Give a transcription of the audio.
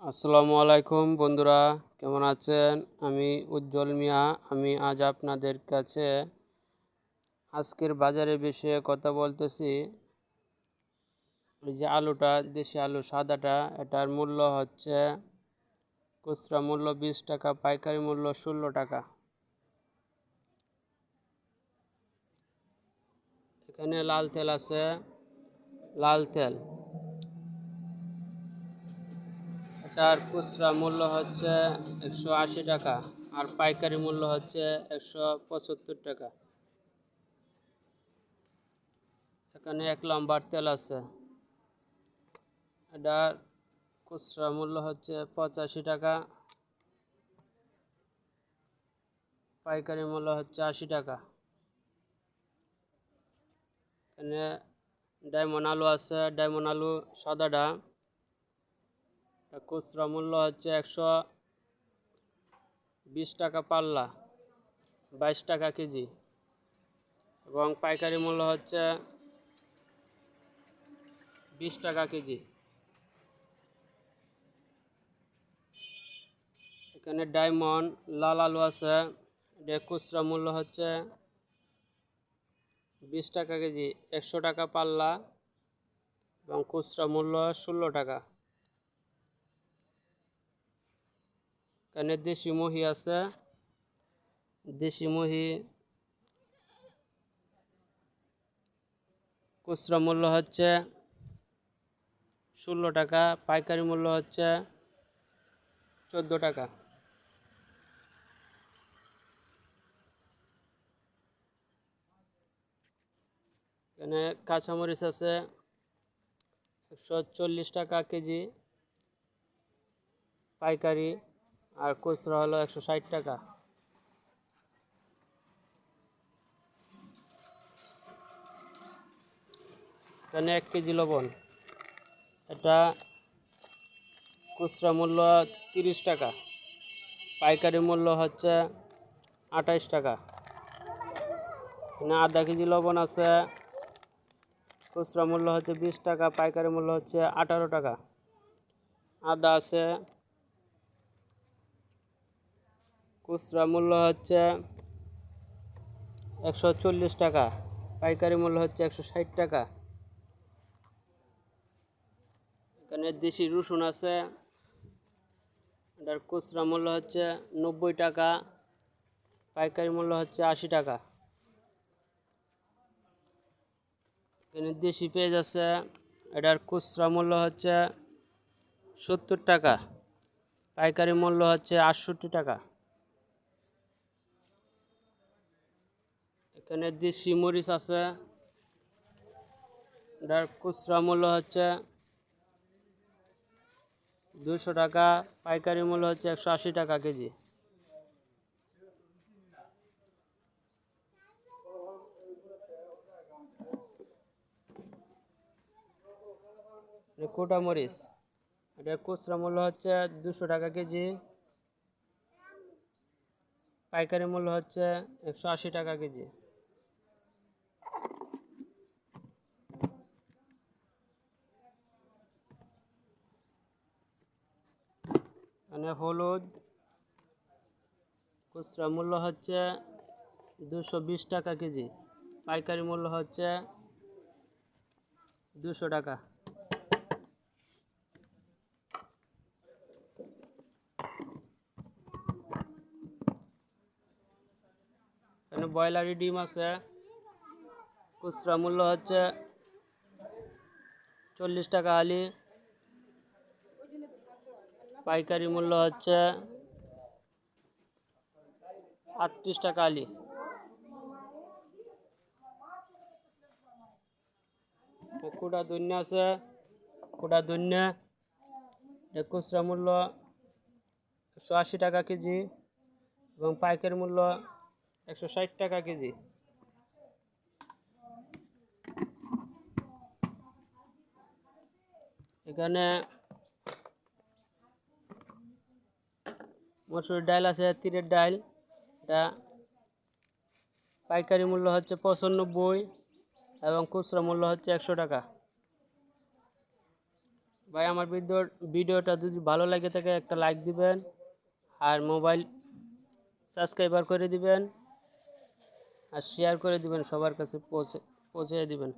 আসসালামু আলাইকুম বন্ধুরা, কেমন আছেন? আমি উজ্জ্বল মিয়া। আমি আজ আপনাদের কাছে আজকের বাজারের বিষয়ে কথা বলতেছি। এই যে আলুটা, দেশি আলু সাদাটা, এটার মূল্য হচ্ছে খুচরা মূল্য 20 টাকা, পাইকারি মূল্য 16 টাকা। এখানে লাল তেল আছে, লাল তেল, এটার খুচরা মূল্য হচ্ছে 180 টাকা আর পাইকারি মূল্য হচ্ছে 175 টাকা। এখানে 1 লম্বার তেল আছে, এটার খুচরা মূল্য হচ্ছে 85 টাকা, পাইকারি মূল্য হচ্ছে 80 টাকা। এখানে ডায়মন্ড আলু আছে, ডায়মন্ড আলু সাদাটা, খুচরা মূল্য হচ্ছে 120 টাকা পাল্লা, 22 টাকা কেজি, এবং পাইকারি মূল্য হচ্ছে 20 টাকা কেজি। এখানে ডায়মন্ড লাল আলু আছে, এটার খুচরা মূল্য হচ্ছে 20 টাকা কেজি, 100 টাকা পাল্লা, এবং খুচরা মূল্য 16 টাকা। এখানে দেশি মহি আছে, দেশি মহি খুচরা মূল্য হচ্ছে 16 টাকা, পাইকারি মূল্য হচ্ছে 14 টাকা। এখানে কাঁচামরিচ আছে 140 টাকা কেজি, পাইকারি, আর খুচরা হলো 160 টাকা। এখানে 1 কেজি লবণ, এটা খুচরা মূল্য 30 টাকা, পাইকারি মূল্য হচ্ছে 28 টাকা। এখানে আধা কেজি লবণ আছে, খুচরা মূল্য হচ্ছে 20 টাকা, পাইকারি মূল্য হচ্ছে 18 টাকা। আদা আছে, খুচরা মূল্য হচ্ছে 140 টাকা, পাইকারি মূল্য হচ্ছে 160 টাকা। এখানে দেশি রসুন আছে, এটার খুচরা মূল্য হচ্ছে 90 টাকা, পাইকারি মূল্য হচ্ছে 80 টাকা। এখানে দেশি পেঁয়াজ আছে, এটার খুচরা মূল্য হচ্ছে 70 টাকা, পাইকারি মূল্য হচ্ছে 68 টাকা। এখানে দেশি মরিচ আছে, এটার খুচরা মূল্য হচ্ছে 200 টাকা, পাইকারি মূল্য হচ্ছে 180 টাকা কেজি। কোটা মরিচ, এটার খুচরা মূল্য হচ্ছে 200 টাকা কেজি, পাইকারি মূল্য হচ্ছে 180 টাকা কেজি। এখানে হলুদ, খুচরা মূল্য হচ্ছে 220 টাকা কেজি, পাইকারি মূল্য হচ্ছে 200 টাকা। এখানে ব্রয়লারি ডিম আছে, খুচরা মূল্য হচ্ছে 40 টাকা আলি, পাইকারি মূল্য হচ্ছে 38 টাকা আলি। কুটা ধনিয়া আছে, কুটা ধনিয়া, খুচরা মূল্য 180 টাকা কেজি এবং পাইকারি মূল্য 160 টাকা কেজি। এখানে মসুর ডাল আছে, তিলের ডাল, এটা পাইকারি মূল্য হচ্ছে 95 এবং খুচরা মূল্য হচ্ছে 100 টাকা। ভাই আমার ভিডিওটা যদি ভালো লাগে থাকে একটা লাইক দিবেন, আর মোবাইল সাবস্ক্রাইবার করে দিবেন, আর শেয়ার করে দিবেন, সবার কাছে পৌঁছে দিবেন।